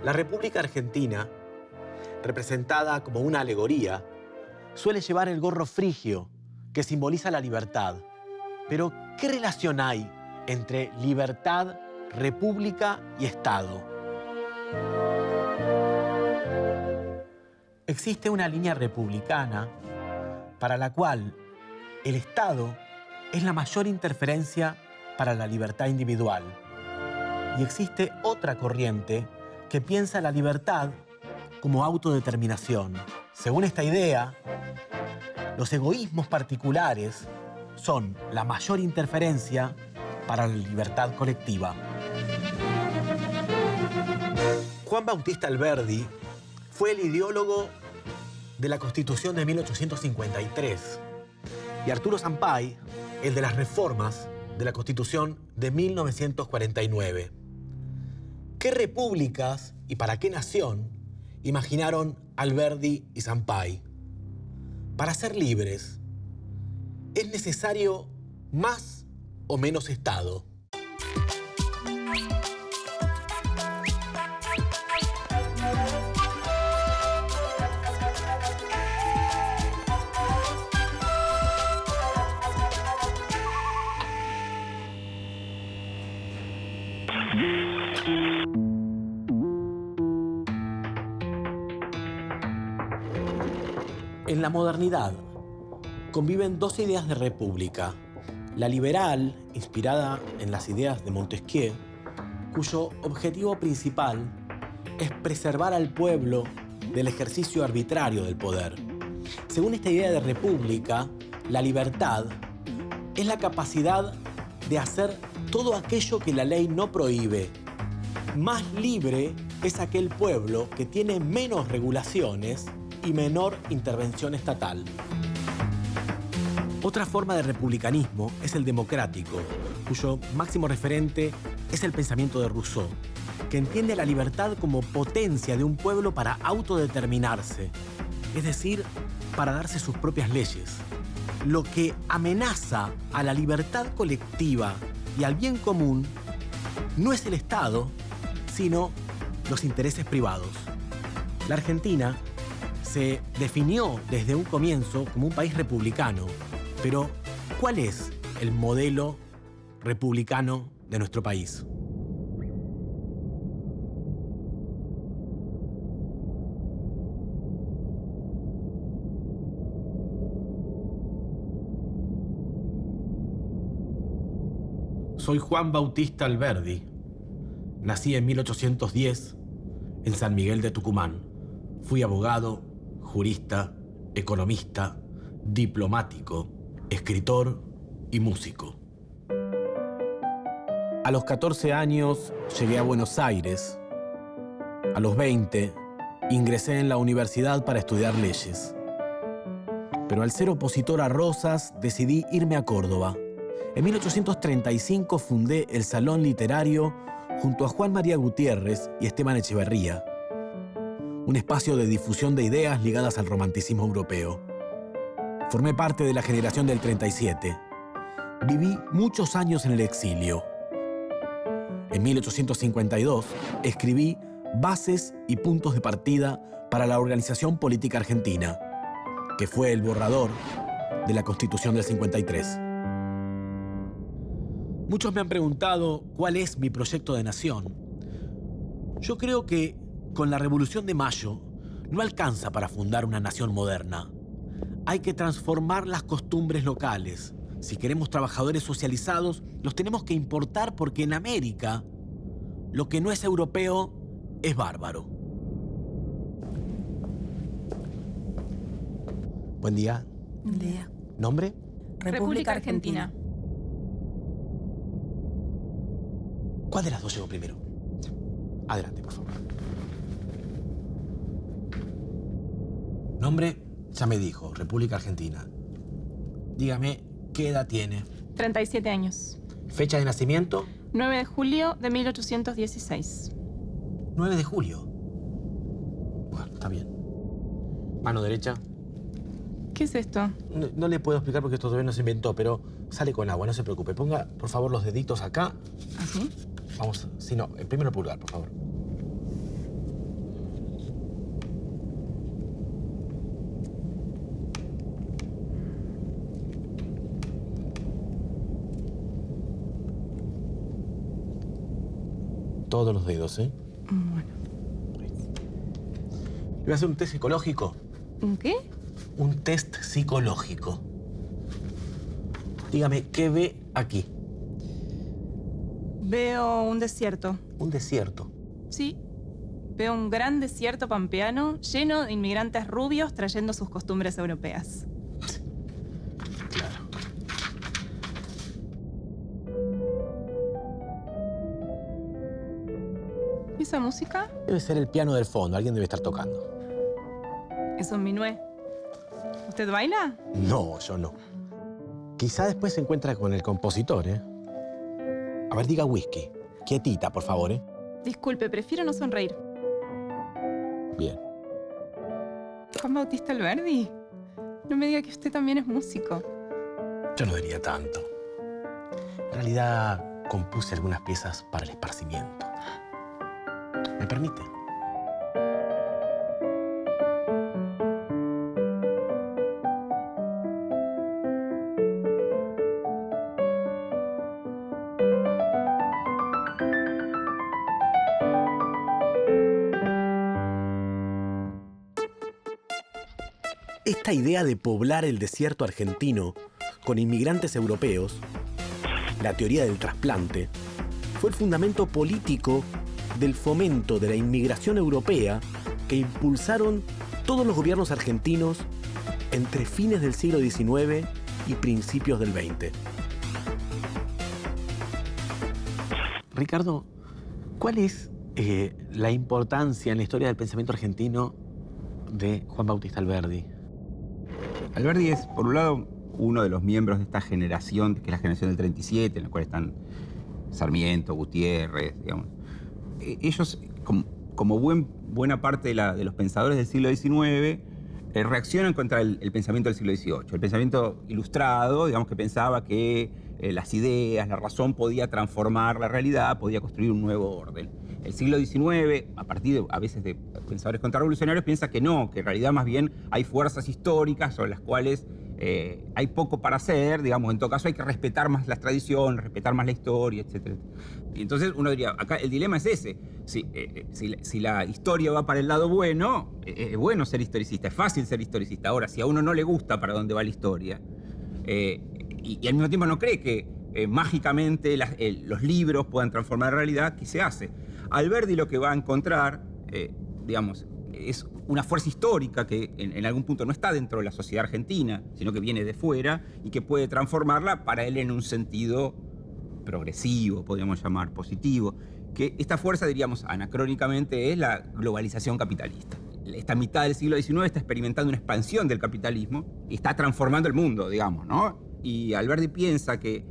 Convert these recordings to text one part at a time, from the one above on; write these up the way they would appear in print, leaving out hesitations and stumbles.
La República Argentina, representada como una alegoría, suele llevar el gorro frigio, que simboliza la libertad. Pero, ¿qué relación hay entre libertad, república y Estado? Existe una línea republicana para la cual el Estado es la mayor interferencia para la libertad individual. Y existe otra corriente que piensa la libertad como autodeterminación. Según esta idea, los egoísmos particulares son la mayor interferencia para la libertad colectiva. Juan Bautista Alberdi fue el ideólogo de la Constitución de 1853 y Arturo Sampay, el de las reformas de la Constitución de 1949. ¿Qué repúblicas y para qué nación imaginaron Alberdi y Sampay? Para ser libres, ¿es necesario más o menos Estado? En la modernidad conviven dos ideas de república. La liberal, inspirada en las ideas de Montesquieu, cuyo objetivo principal es preservar al pueblo del ejercicio arbitrario del poder. Según esta idea de república, la libertad es la capacidad de hacer todo aquello que la ley no prohíbe. Más libre es aquel pueblo que tiene menos regulaciones y menor intervención estatal. Otra forma de republicanismo es el democrático, cuyo máximo referente es el pensamiento de Rousseau, que entiende la libertad como potencia de un pueblo para autodeterminarse, es decir, para darse sus propias leyes. Lo que amenaza a la libertad colectiva y al bien común no es el Estado, sino los intereses privados. La Argentina se definió desde un comienzo como un país republicano, pero ¿cuál es el modelo republicano de nuestro país? Soy Juan Bautista Alberdi. Nací en 1810 en San Miguel de Tucumán. Fui abogado, jurista, economista, diplomático, escritor y músico. A los 14 años llegué a Buenos Aires. A los 20 ingresé en la universidad para estudiar leyes. Pero al ser opositor a Rosas decidí irme a Córdoba. En 1835 fundé el Salón Literario junto a Juan María Gutiérrez y Esteban Echeverría, un espacio de difusión de ideas ligadas al romanticismo europeo. Formé parte de la generación del 37. Viví muchos años en el exilio. En 1852 escribí Bases y puntos de partida para la organización política argentina, que fue el borrador de la Constitución del 53. Muchos me han preguntado cuál es mi proyecto de nación. Yo creo que con la Revolución de Mayo no alcanza para fundar una nación moderna. Hay que transformar las costumbres locales. Si queremos trabajadores socializados, los tenemos que importar porque en América lo que no es europeo es bárbaro. Buen día. Buen día. ¿Nombre? República Argentina. ¿Cuál de las dos llegó primero? Adelante, por favor. Nombre, ya me dijo, República Argentina. Dígame, ¿qué edad tiene? 37 años. ¿Fecha de nacimiento? 9 de julio de 1816. 9 de julio. Bueno, está bien. Mano derecha. ¿Qué es esto? No le puedo explicar porque esto todavía no se inventó, pero sale con agua, no se preocupe. Ponga, por favor, los deditos acá. ¿Así? Vamos, si no, primero el pulgar, por favor. Todos los dedos, ¿eh? Bueno. Le voy a hacer un test psicológico. ¿Un qué? Un test psicológico. Dígame, ¿qué ve aquí? Veo un desierto. Un desierto. Sí. Veo un gran desierto pampeano lleno de inmigrantes rubios trayendo sus costumbres europeas. Claro. ¿Y esa música? Debe ser el piano del fondo, alguien debe estar tocando. Es un minué. ¿Usted baila? No, yo no. Quizá después se encuentra con el compositor, ¿eh? A ver, diga whisky. Quietita, por favor, ¿eh? Disculpe, prefiero no sonreír. Bien. ¿Juan Bautista Alberdi? No me diga que usted también es músico. Yo no diría tanto. En realidad, compuse algunas piezas para el esparcimiento. ¿Me permite? Esta idea de poblar el desierto argentino con inmigrantes europeos, la teoría del trasplante, fue el fundamento político del fomento de la inmigración europea que impulsaron todos los gobiernos argentinos entre fines del siglo XIX y principios del XX. Ricardo, ¿cuál es la importancia en la historia del pensamiento argentino de Juan Bautista Alberdi? Alberdi es, por un lado, uno de los miembros de esta generación, que es la generación del 37, en la cual están Sarmiento, Gutiérrez, digamos. Ellos, como buena parte de los pensadores del siglo XIX, reaccionan contra el pensamiento del siglo XVIII. El pensamiento ilustrado, digamos, que pensaba que las ideas, la razón podía transformar la realidad, podía construir un nuevo orden. El siglo XIX, a partir a veces de pensadores contrarrevolucionarios, piensa que no, que en realidad más bien hay fuerzas históricas sobre las cuales hay poco para hacer, digamos, en todo caso hay que respetar más las tradiciones, respetar más la historia, etc. Y entonces uno diría, acá el dilema es ese, si la historia va para el lado bueno, es bueno ser historicista, es fácil ser historicista. Ahora, si a uno no le gusta para dónde va la historia, y al mismo tiempo no cree que mágicamente los libros puedan transformar la realidad, ¿qué se hace? Alberdi lo que va a encontrar, digamos, es una fuerza histórica que en algún punto no está dentro de la sociedad argentina, sino que viene de fuera y que puede transformarla para él en un sentido progresivo, podríamos llamar, positivo. Que esta fuerza, diríamos, anacrónicamente es la globalización capitalista. Esta mitad del siglo XIX está experimentando una expansión del capitalismo y está transformando el mundo, digamos, ¿no? Y Alberdi piensa que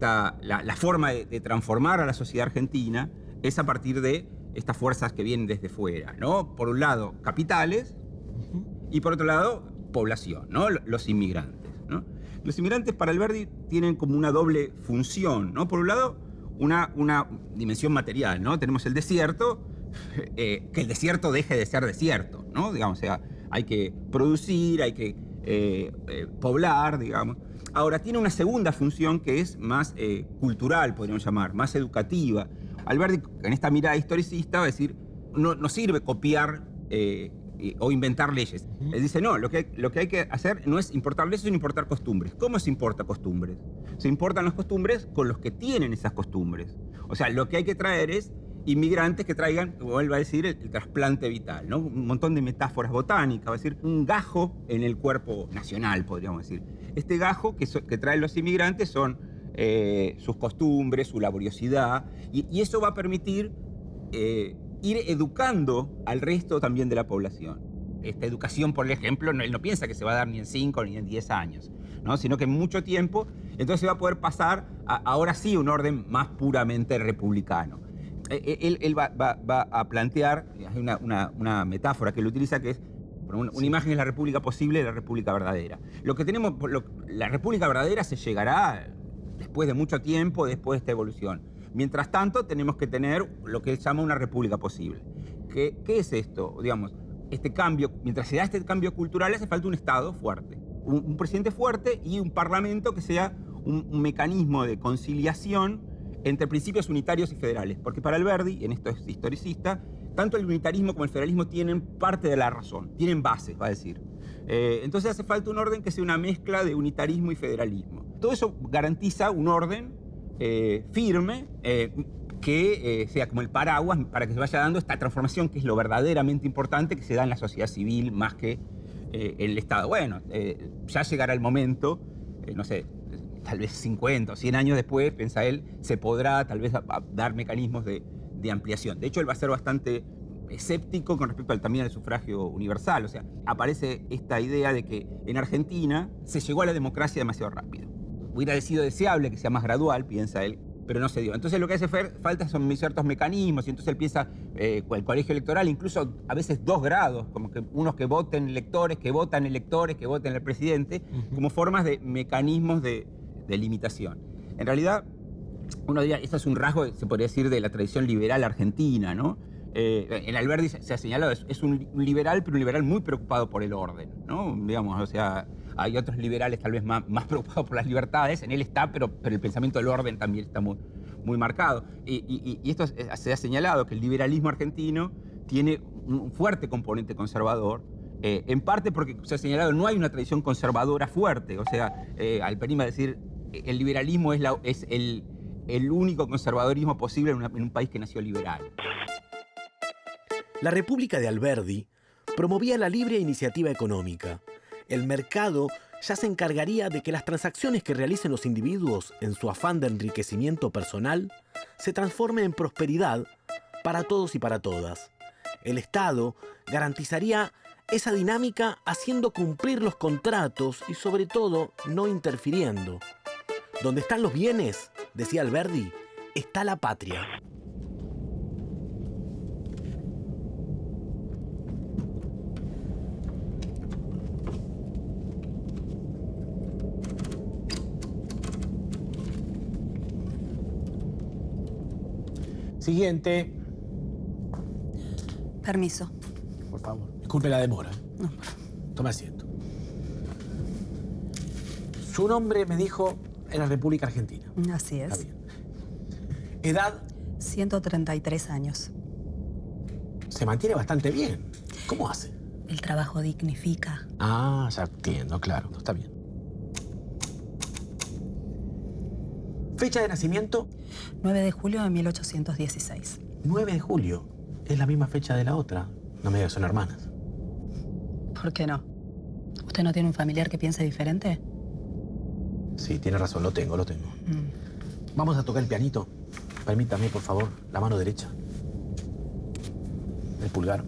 la forma de transformar a la sociedad argentina es a partir de estas fuerzas que vienen desde fuera, ¿no? Por un lado, capitales, y por otro lado, población, ¿no? Los inmigrantes, ¿no? Los inmigrantes para Alberdi tienen como una doble función, ¿no? Por un lado, una dimensión material, ¿no? Tenemos el desierto, que el desierto deje de ser desierto, ¿no? Digamos, o sea, hay que producir, hay que poblar, digamos. Ahora, tiene una segunda función que es más cultural, podríamos llamar, más educativa. Alberdi, en esta mirada historicista, va a decir, no sirve copiar o inventar leyes. Él dice, no, lo que hay que hacer no es importar leyes, sino importar costumbres. ¿Cómo se importa costumbres? Se importan las costumbres con los que tienen esas costumbres. O sea, lo que hay que traer es inmigrantes que traigan, como él va a decir, el trasplante vital, ¿no? Un montón de metáforas botánicas, va a decir, un gajo en el cuerpo nacional, podríamos decir. Este gajo que traen los inmigrantes son sus costumbres, su laboriosidad, y eso va a permitir ir educando al resto también de la población. Esta educación, por ejemplo, él no piensa que se va a dar ni en 5 ni en 10 años, ¿no? Sino que en mucho tiempo, entonces se va a poder pasar ahora sí un orden más puramente republicano. Él va a plantear, hay una metáfora que él utiliza que es Una imagen es la república posible y la república verdadera. La república verdadera se llegará después de mucho tiempo, después de esta evolución. Mientras tanto, tenemos que tener lo que él llama una república posible. ¿Qué es esto? Digamos, este cambio, mientras se da este cambio cultural, hace falta un Estado fuerte. Un presidente fuerte y un parlamento que sea un mecanismo de conciliación entre principios unitarios y federales. Porque para Alberdi, en esto es historicista, tanto el unitarismo como el federalismo tienen parte de la razón, tienen base, va a decir. Entonces hace falta un orden que sea una mezcla de unitarismo y federalismo. Todo eso garantiza un orden firme que sea como el paraguas para que se vaya dando esta transformación, que es lo verdaderamente importante, que se da en la sociedad civil más que el Estado. Bueno, ya llegará el momento, no sé, tal vez 50 o 100 años después, piensa él, se podrá tal vez dar mecanismos de ampliación. De hecho, él va a ser bastante escéptico con respecto también al sufragio universal. O sea, aparece esta idea de que en Argentina se llegó a la democracia demasiado rápido. Hubiera sido deseable que sea más gradual, piensa él, pero no se dio. Entonces lo que hace falta son ciertos mecanismos, y entonces él piensa el colegio electoral, incluso a veces 2 grados, como que unos que voten electores, que votan electores, que voten el presidente, como formas de mecanismos de limitación. En realidad, uno diría, esto es un rasgo, se podría decir, de la tradición liberal argentina, ¿no? En Alberdi se ha señalado, es un liberal, pero un liberal muy preocupado por el orden, ¿no? Digamos, o sea, hay otros liberales tal vez más preocupados por las libertades, en él está, pero el pensamiento del orden también está muy marcado. Y esto se ha señalado, que el liberalismo argentino tiene un fuerte componente conservador, en parte porque se ha señalado no hay una tradición conservadora fuerte, o sea, Alperín va a decir, el liberalismo es el único conservadorismo posible en un país que nació liberal. La República de Alberdi promovía la libre iniciativa económica. El mercado ya se encargaría de que las transacciones que realicen los individuos en su afán de enriquecimiento personal se transformen en prosperidad para todos y para todas. El Estado garantizaría esa dinámica haciendo cumplir los contratos y, sobre todo, no interfiriendo. Donde están los bienes, decía Alberdi, está la patria. Siguiente. Permiso. Por favor. Disculpe la demora. No. Tome asiento. Su nombre me dijo en la República Argentina. Así es. Está bien. Edad. 133 años. Se mantiene bastante bien. ¿Cómo hace? El trabajo dignifica. Ah, ya entiendo, claro. Está bien. Fecha de nacimiento. 9 de julio de 1816. 9 de julio. Es la misma fecha de la otra. No me digas, son hermanas. ¿Por qué no? ¿Usted no tiene un familiar que piense diferente? Sí, tiene razón, lo tengo. Vamos a tocar el pianito. Permítame, por favor, la mano derecha. El pulgar.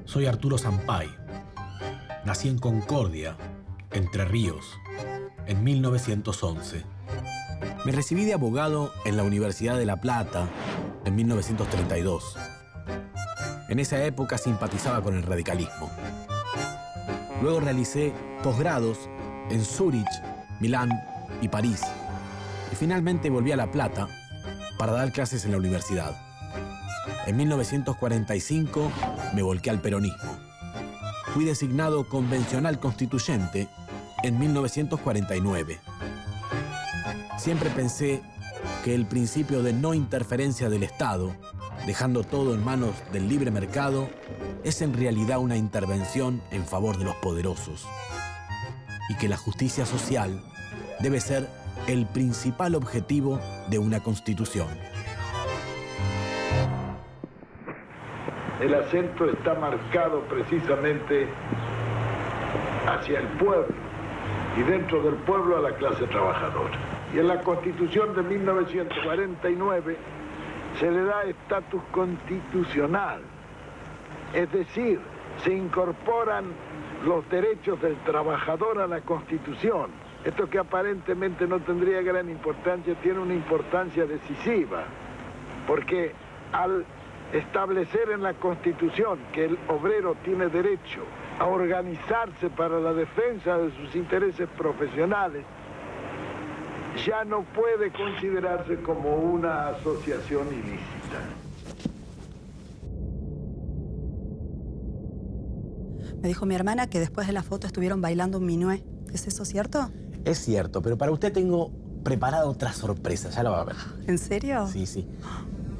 Soy Arturo Sampay. Nací en Concordia, Entre Ríos, en 1911. Me recibí de abogado en la Universidad de La Plata en 1932. En esa época simpatizaba con el radicalismo. Luego realicé posgrados en Zúrich, Milán y París. Y finalmente volví a La Plata para dar clases en la universidad. En 1945 me volqué al peronismo. Fui designado convencional constituyente en 1949. Siempre pensé que el principio de no interferencia del Estado, dejando todo en manos del libre mercado, es en realidad una intervención en favor de los poderosos. Y que la justicia social debe ser el principal objetivo de una constitución. El acento está marcado precisamente hacia el pueblo, y dentro del pueblo a la clase trabajadora. Y en la Constitución de 1949 se le da estatus constitucional, es decir, se incorporan los derechos del trabajador a la Constitución. Esto que aparentemente no tendría gran importancia, tiene una importancia decisiva, porque al establecer en la Constitución que el obrero tiene derecho a organizarse para la defensa de sus intereses profesionales, ya no puede considerarse como una asociación ilícita. Me dijo mi hermana que después de la foto estuvieron bailando un minué. ¿Es eso cierto? Es cierto, pero para usted tengo preparada otra sorpresa, ya la va a ver. ¿En serio? Sí, sí.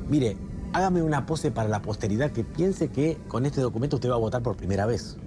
Mire, hágame una pose para la posteridad que piense que con este documento usted va a votar por primera vez.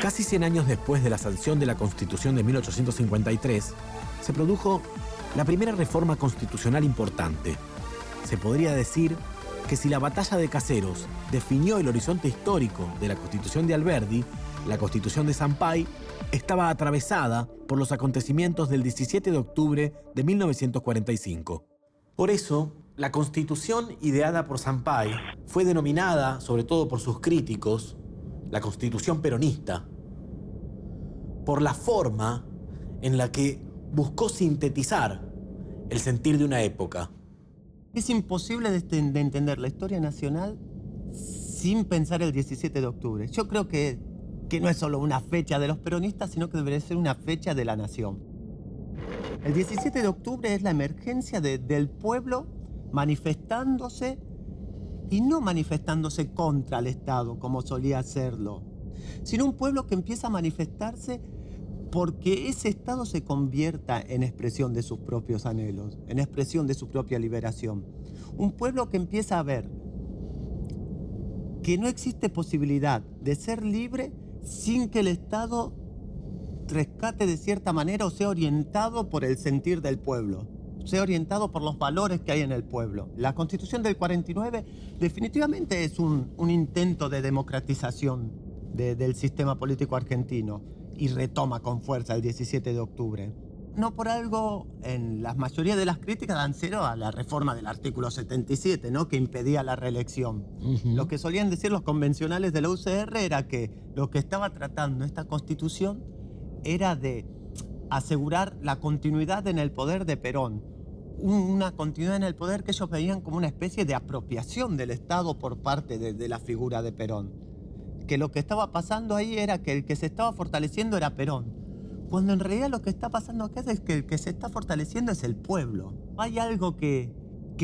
Casi 100 años después de la sanción de la Constitución de 1853, se produjo la primera reforma constitucional importante. Se podría decir que si la batalla de Caseros definió el horizonte histórico de la Constitución de Alberdi, la Constitución de Sampaio estaba atravesada por los acontecimientos del 17 de octubre de 1945. Por eso, la Constitución ideada por Sampaio fue denominada, sobre todo por sus críticos, la Constitución peronista, por la forma en la que buscó sintetizar el sentir de una época. Es imposible de entender la historia nacional sin pensar el 17 de octubre. Yo creo que no es solo una fecha de los peronistas, sino que debería ser una fecha de la nación. El 17 de octubre es la emergencia del pueblo manifestándose y no manifestándose contra el Estado, como solía hacerlo, sino un pueblo que empieza a manifestarse porque ese Estado se convierta en expresión de sus propios anhelos, en expresión de su propia liberación. Un pueblo que empieza a ver que no existe posibilidad de ser libre sin que el Estado rescate de cierta manera o sea orientado por el sentir del pueblo, sea orientado por los valores que hay en el pueblo. La Constitución del 49 definitivamente es un intento de democratización del sistema político argentino y retoma con fuerza el 17 de octubre. No por algo, en la mayoría de las críticas dan cero a la reforma del artículo 77, ¿no? Que impedía la reelección. Lo que solían decir los convencionales de la UCR era que lo que estaba tratando esta Constitución era de asegurar la continuidad en el poder de Perón. Una continuidad en el poder que ellos veían como una especie de apropiación del Estado por parte de la figura de Perón. Que lo que estaba pasando ahí era que el que se estaba fortaleciendo era Perón. Cuando en realidad lo que está pasando acá es que el que se está fortaleciendo es el pueblo. Hay algo que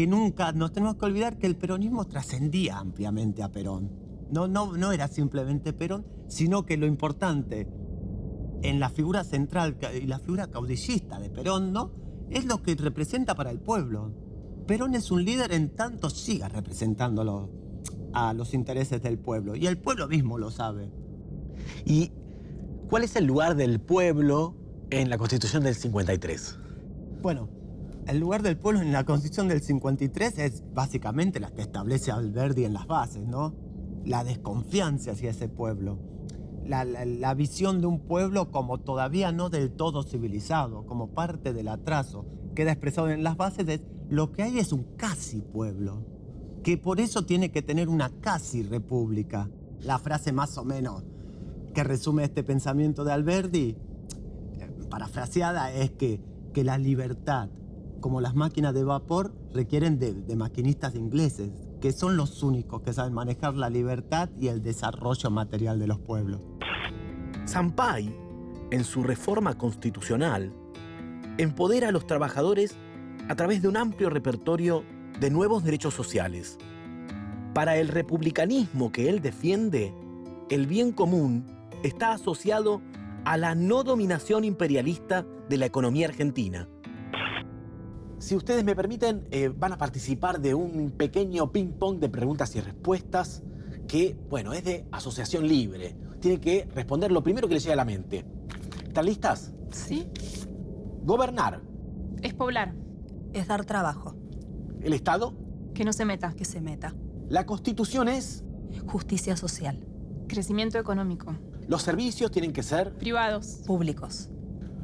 nunca nos tenemos que olvidar, que el peronismo trascendía ampliamente a Perón. No era simplemente Perón, sino que lo importante en la figura central y la figura caudillista de Perón, ¿no?, es lo que representa para el pueblo. Perón es un líder en tanto siga representándolo a los intereses del pueblo, y el pueblo mismo lo sabe. ¿Y cuál es el lugar del pueblo en la Constitución del 53? Bueno, el lugar del pueblo en la Constitución del 53 es básicamente la que establece Alberdi en las bases, ¿no? La desconfianza hacia ese pueblo. La visión de un pueblo como todavía no del todo civilizado, como parte del atraso. Queda expresado en las bases de lo que hay es un casi pueblo, que por eso tiene que tener una casi república. La frase más o menos que resume este pensamiento de Alberdi, parafraseada, es que la libertad, como las máquinas de vapor, requieren de maquinistas ingleses, que son los únicos que saben manejar la libertad y el desarrollo material de los pueblos. Sampaio, en su reforma constitucional, empodera a los trabajadores a través de un amplio repertorio de nuevos derechos sociales. Para el republicanismo que él defiende, el bien común está asociado a la no dominación imperialista de la economía argentina. Si ustedes me permiten, van a participar de un pequeño ping-pong de preguntas y respuestas que, bueno, es de asociación libre. Tienen que responder lo primero que les llegue a la mente. ¿Están listas? Sí. Gobernar. Es poblar. Es dar trabajo. El Estado. Que no se meta. Que se meta. La Constitución es. Justicia social. Crecimiento económico. Los servicios tienen que ser. Privados. Públicos.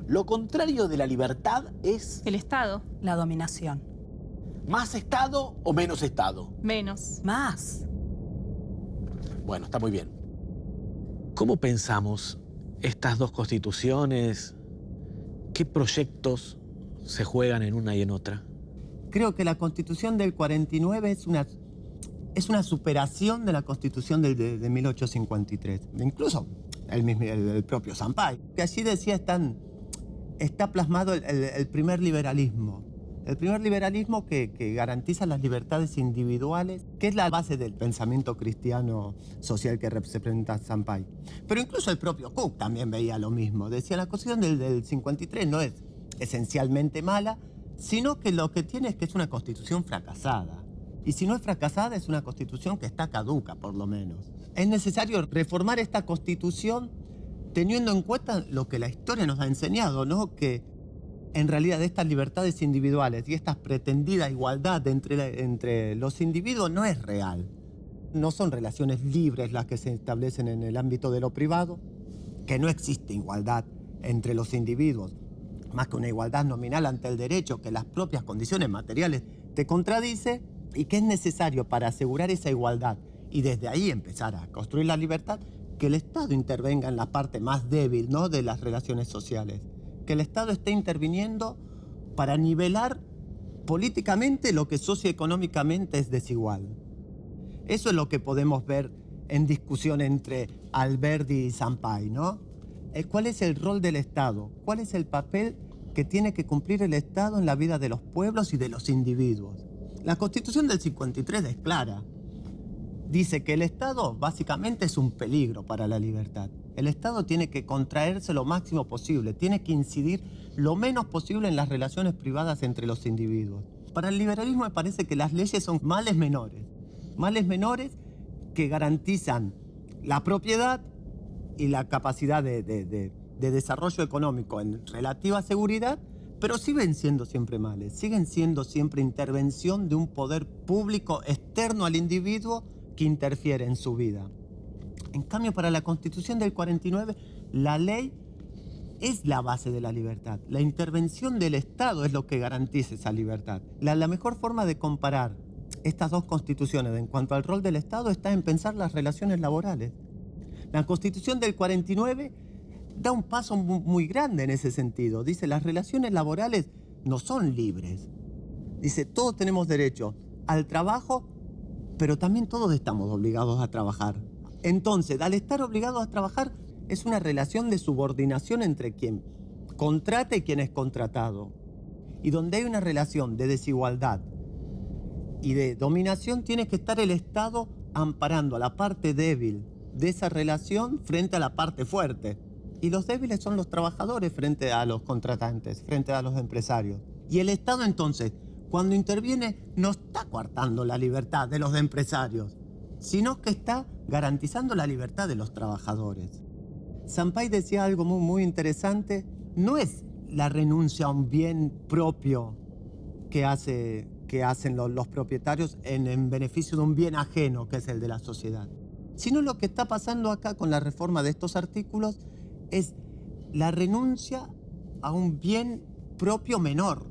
Lo contrario de la libertad es. El Estado. La dominación. ¿Más Estado o menos Estado? Menos. Más. Bueno, está muy bien. ¿Cómo pensamos estas dos constituciones? ¿Qué proyectos se juegan en una y en otra? Creo que la Constitución del 49 es una superación de la Constitución de 1853. Incluso el propio Sampaio, que allí decía está plasmado el primer liberalismo. El primer liberalismo que garantiza las libertades individuales, que es la base del pensamiento cristiano social que representa Sampaio. Pero incluso el propio Cook también veía lo mismo. Decía, la Constitución del 53 no es esencialmente mala, sino que lo que tiene es que es una Constitución fracasada. Y si no es fracasada, es una Constitución que está caduca, por lo menos. Es necesario reformar esta Constitución teniendo en cuenta lo que la historia nos ha enseñado, ¿no? Que en realidad estas libertades individuales y esta pretendida igualdad entre los individuos no es real. No son relaciones libres las que se establecen en el ámbito de lo privado, que no existe igualdad entre los individuos, más que una igualdad nominal ante el derecho que las propias condiciones materiales te contradice, y que es necesario para asegurar esa igualdad y desde ahí empezar a construir la libertad, que el Estado intervenga en la parte más débil, ¿no?, de las relaciones sociales. Que el Estado esté interviniendo para nivelar políticamente lo que socioeconómicamente es desigual. Eso es lo que podemos ver en discusión entre Alberdi y Sampaio, ¿no? ¿Cuál es el rol del Estado? ¿Cuál es el papel que tiene que cumplir el Estado en la vida de los pueblos y de los individuos? La Constitución del 53 es clara. Dice que el Estado básicamente es un peligro para la libertad. El Estado tiene que contraerse lo máximo posible, tiene que incidir lo menos posible en las relaciones privadas entre los individuos. Para el liberalismo me parece que las leyes son males menores que garantizan la propiedad y la capacidad de desarrollo económico en relativa seguridad, pero siguen siendo siempre males, siguen siendo siempre intervención de un poder público externo al individuo que interfiere en su vida. En cambio, para la Constitución del 49, la ley es la base de la libertad. La intervención del Estado es lo que garantiza esa libertad. La mejor forma de comparar estas dos constituciones en cuanto al rol del Estado está en pensar las relaciones laborales. La Constitución del 49 da un paso muy grande en ese sentido. Dice, las relaciones laborales no son libres. Dice, todos tenemos derecho al trabajo, pero también todos estamos obligados a trabajar. Entonces, al estar obligados a trabajar, es una relación de subordinación entre quien contrata y quien es contratado. Y donde hay una relación de desigualdad y de dominación, tiene que estar el Estado amparando a la parte débil de esa relación frente a la parte fuerte. Y los débiles son los trabajadores frente a los contratantes, frente a los empresarios. Y el Estado entonces, cuando interviene, no está coartando la libertad de los empresarios, sino que está garantizando la libertad de los trabajadores. Sampaio decía algo muy interesante, no es la renuncia a un bien propio que hacen los propietarios en beneficio de un bien ajeno, que es el de la sociedad, sino lo que está pasando acá con la reforma de estos artículos es la renuncia a un bien propio menor,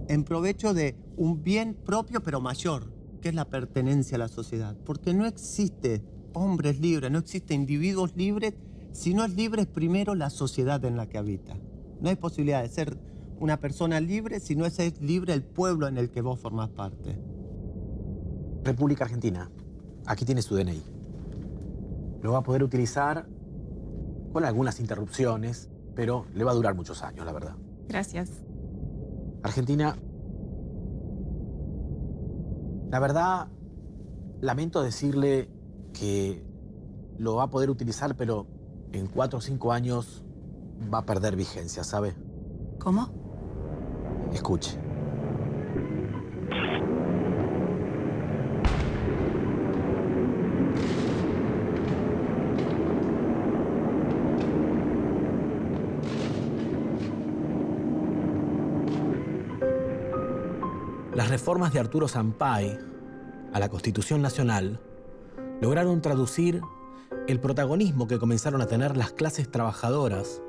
en provecho de un bien propio pero mayor, que es la pertenencia a la sociedad. Porque no existe hombres libres, no existe individuos libres, si no es libre primero la sociedad en la que habita. No hay posibilidad de ser una persona libre si no es libre el pueblo en el que vos formás parte. República Argentina, aquí tiene su DNI. Lo va a poder utilizar con algunas interrupciones, pero le va a durar muchos años, la verdad. Gracias. Argentina, la verdad, lamento decirle que lo va a poder utilizar, pero en 4 o 5 años va a perder vigencia, ¿sabe? ¿Cómo? Escuche. Las reformas de Arturo Sampay a la Constitución Nacional lograron traducir el protagonismo que comenzaron a tener las clases trabajadoras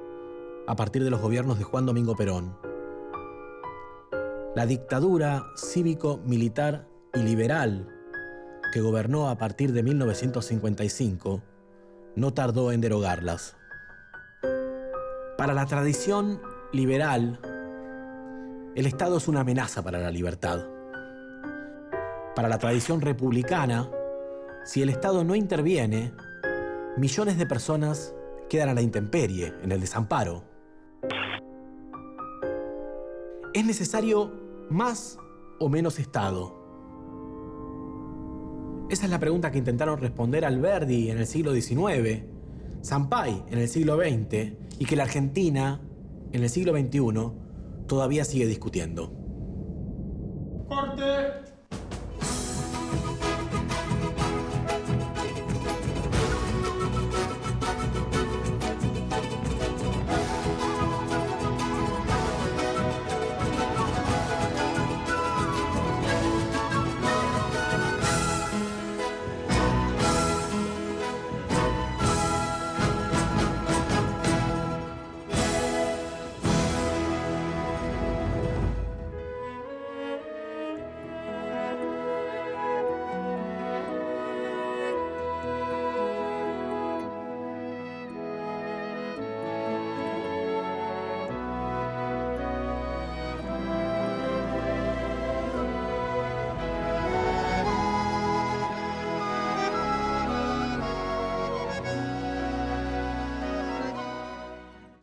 a partir de los gobiernos de Juan Domingo Perón. La dictadura cívico-militar y liberal que gobernó a partir de 1955 no tardó en derogarlas. Para la tradición liberal, el Estado es una amenaza para la libertad. Para la tradición republicana, si el Estado no interviene, millones de personas quedan a la intemperie, en el desamparo. ¿Es necesario más o menos Estado? Esa es la pregunta que intentaron responder Alberdi en el siglo XIX, Sampay en el siglo XX y que la Argentina, en el siglo XXI, todavía sigue discutiendo. ¡Corte!